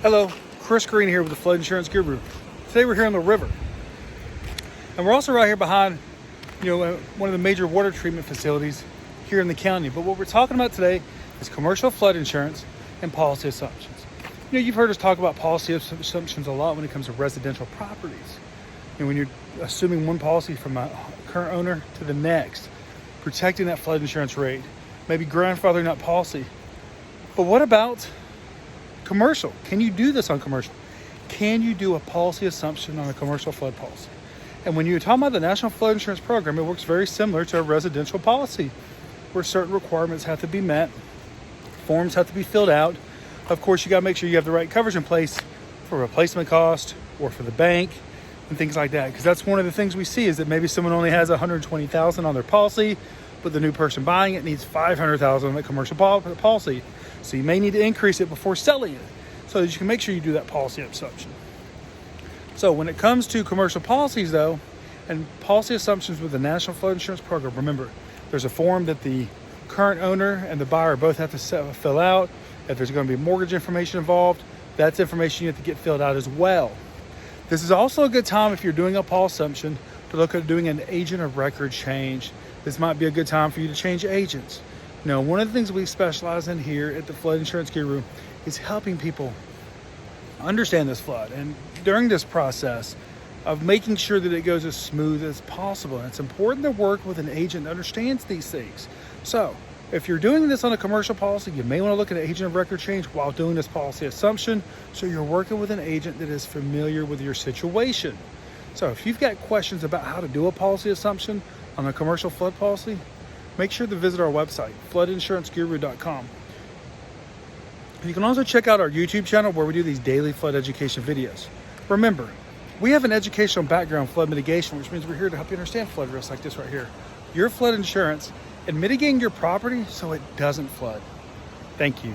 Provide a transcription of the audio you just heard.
Hello, Chris Green here with the Flood Insurance Guru. Today we're here on the river. And we're also right here behind, one of the major water treatment facilities here in the county. But what we're talking about today is commercial flood insurance and policy assumptions. You've heard us talk about policy assumptions a lot when it comes to residential properties. When you're assuming one policy from a current owner to the next, protecting that flood insurance rate, maybe grandfathering that policy. But what about commercial? Can you do this on commercial? Can you do a policy assumption on a commercial flood policy? And when you're talking about the National Flood Insurance Program, it works very similar to a residential policy where certain requirements have to be met, forms have to be filled out. Of course, you got to make sure you have the right coverage in place for replacement cost or for the bank and things like that. Because that's one of the things we see is that maybe someone only has $120,000 on their policy, but the new person buying it needs $500,000 on the commercial policy. So you may need to increase it before selling it so that you can make sure you do that policy assumption. So when it comes to commercial policies though, and policy assumptions with the National Flood Insurance Program, remember, there's a form that the current owner and the buyer both have to fill out. If there's going to be mortgage information involved, that's information you have to get filled out as well. This is also a good time if you're doing a policy assumption to look at doing an agent of record change. This might be a good time for you to change agents. One of the things we specialize in here at the Flood Insurance Guru is helping people understand this flood. And during this process of making sure that it goes as smooth as possible, and it's important to work with an agent that understands these things. So if you're doing this on a commercial policy, you may want to look at an agent of record change while doing this policy assumption. So you're working with an agent that is familiar with your situation. So if you've got questions about how to do a policy assumption on a commercial flood policy, make sure to visit our website, floodinsuranceguru.com. You can also check out our YouTube channel where we do these daily flood education videos. Remember, we have an educational background in flood mitigation, which means we're here to help you understand flood risks like this right here. Your flood insurance and mitigating your property so it doesn't flood. Thank you.